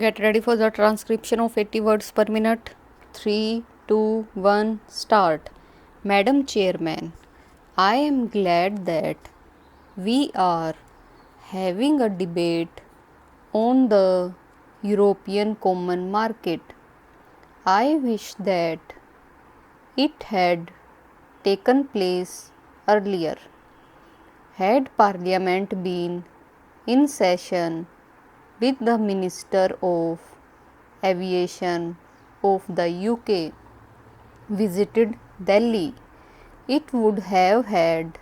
Get ready for the transcription of 80 words per minute. 3, 2, 1, start. Madam Chairman, I am glad that we are having a debate on the European Common Market. I wish that it had taken place earlier. Had Parliament been in session with the Minister of Aviation of the UK visited Delhi, it would have had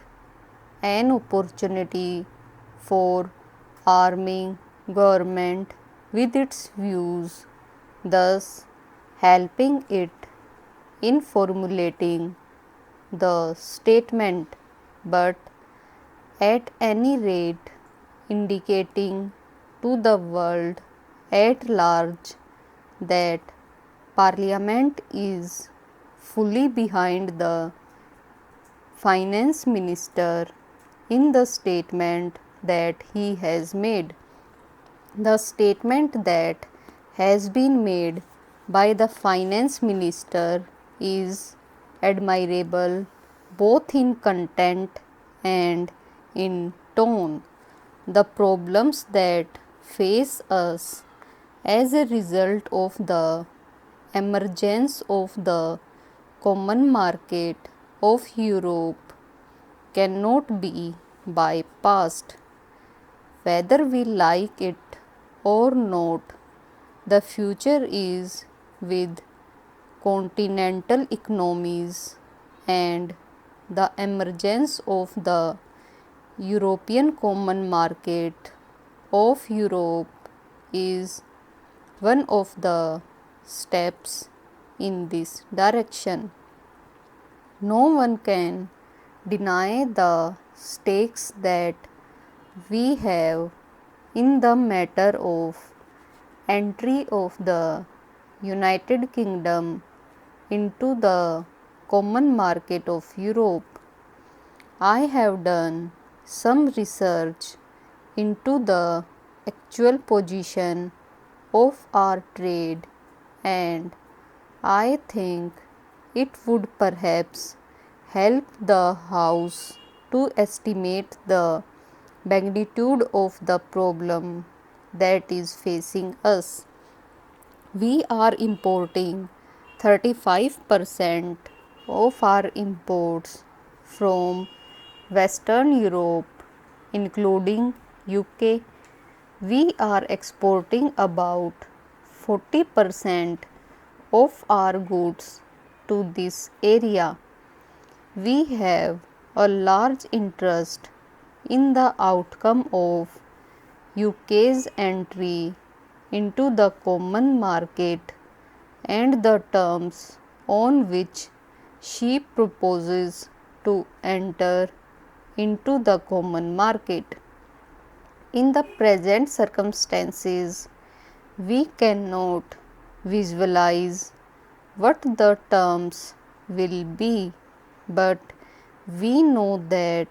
an opportunity for arming government with its views, thus helping it in formulating the statement, but at any rate indicating to the world at large that Parliament is fully behind the Finance Minister in the statement that he has made. The statement that has been made by the Finance Minister is admirable both in content and in tone. The problems that face us as a result of the emergence of the common market of Europe cannot be bypassed. Whether we like it or not, the future is with continental economies, and the emergence of the European Common Market of Europe is one of the steps in this direction. No one can deny the stakes that we have in the matter of entry of the United Kingdom into the common market of Europe. I have done some research into the actual position of our trade, and I think it would perhaps help the House to estimate the magnitude of the problem that is facing us. We are importing 35% of our imports from Western Europe, including UK. We are exporting about 40% of our goods to this area. We have a large interest in the outcome of UK's entry into the common market and the terms on which she proposes to enter into the common market. In the present circumstances, we cannot visualize what the terms will be, but we know that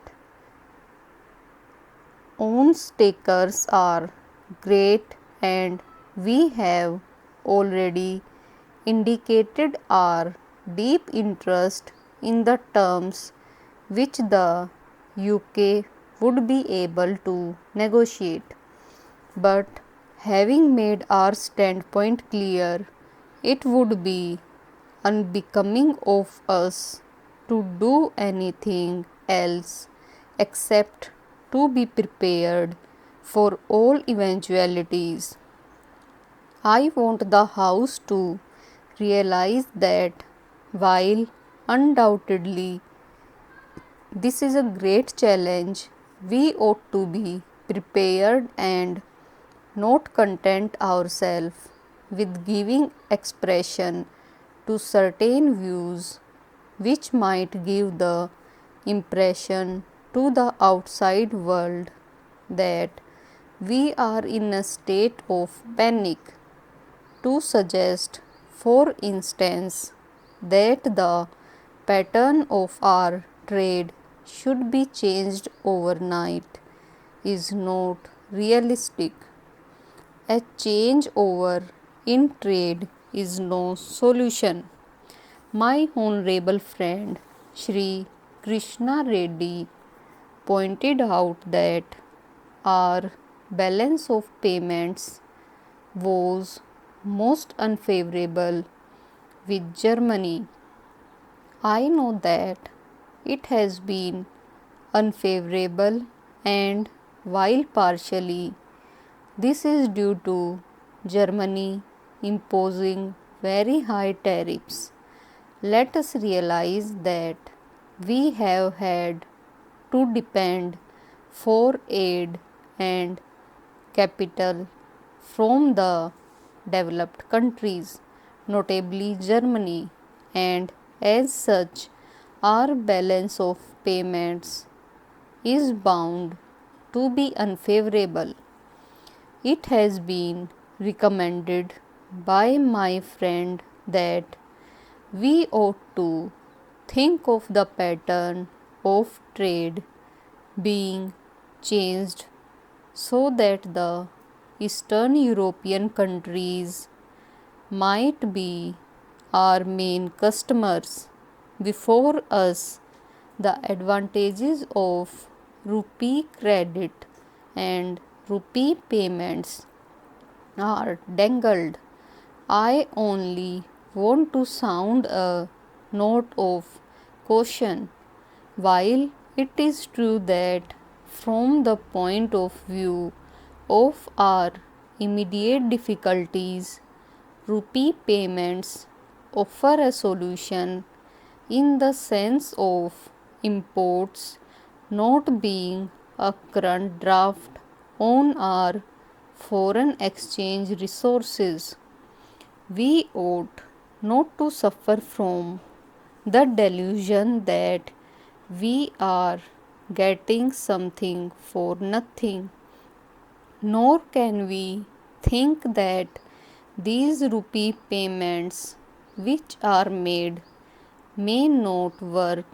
owners takers are great, and we have already indicated our deep interest in the terms which the UK would be able to negotiate. But having made our standpoint clear, it would be unbecoming of us to do anything else except to be prepared for all eventualities. I want the House to realize that while undoubtedly this is a great challenge, we ought to be prepared and not content ourselves with giving expression to certain views which might give the impression to the outside world that we are in a state of panic. To suggest, for instance, that the pattern of our trade should be changed overnight is not realistic. A changeover in trade is no solution. My honorable friend Shri Krishna Reddy pointed out that our balance of payments was most unfavorable with Germany. I know that it has been unfavorable, and while partially this is due to Germany imposing very high tariffs, let us realize that we have had to depend for aid and capital from the developed countries, notably Germany, and as such, our balance of payments is bound to be unfavorable. It has been recommended by my friend that we ought to think of the pattern of trade being changed so that the Eastern European countries might be our main customers before us. The advantages of rupee credit and rupee payments are dangled. I only want to sound a note of caution. While it is true that from the point of view of our immediate difficulties, rupee payments offer a solution in the sense of imports not being a current draft on our foreign exchange resources. We ought not to suffer from the delusion that we are getting something for nothing, nor can we think that these rupee payments which are made may not work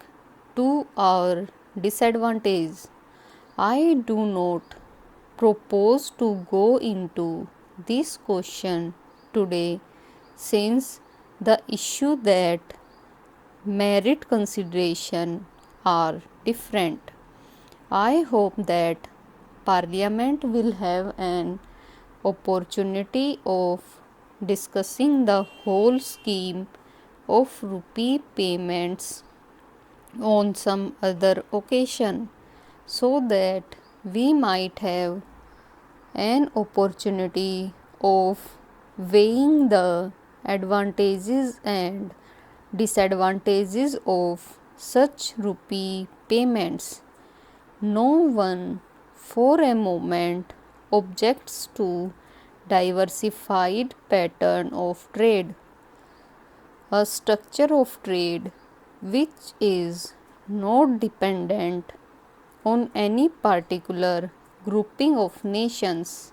to our disadvantage. I do not propose to go into this question today, since the issue that merit consideration are different. I hope that Parliament will have an opportunity of discussing the whole scheme of rupee payments on some other occasion, so that we might have an opportunity of weighing the advantages and disadvantages of such rupee payments. No one for a moment objects to diversified pattern of trade, a structure of trade which is not dependent on any particular grouping of nations.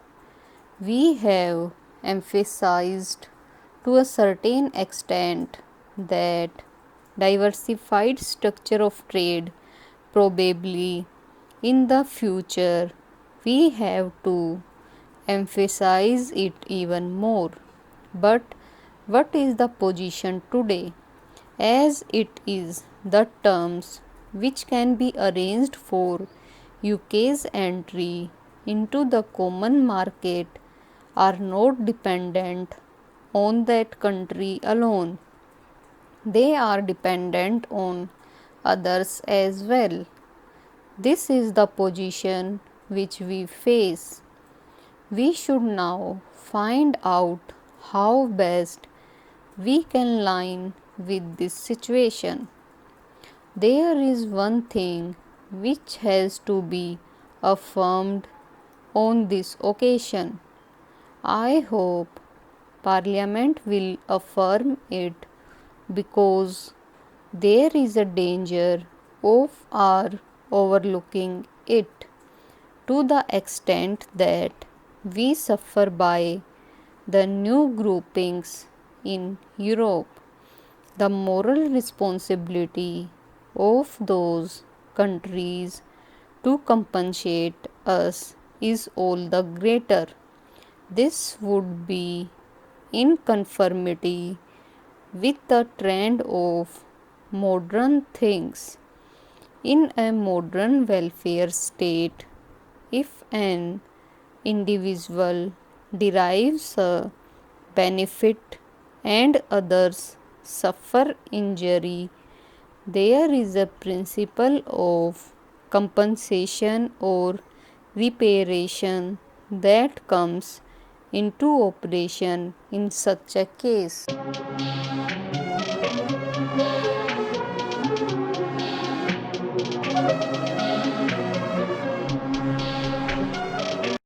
We have emphasized to a certain extent that diversified structure of trade probably in the future we have to emphasize it even more. But what is the position today? As it is, the terms which can be arranged for UK's entry into the common market are not dependent on that country alone. They are dependent on others as well. This is the position which we face. We should now find out how best we can line with this situation. There is one thing which has to be affirmed on this occasion. I hope Parliament will affirm it, because there is a danger of our overlooking it to the extent that we suffer by the new groupings in Europe. The moral responsibility of those countries to compensate us is all the greater. This would be in conformity with the trend of modern things. In a modern welfare state, if an individual derives a benefit and others suffer injury, there is a principle of compensation or reparation that comes into operation in such a case.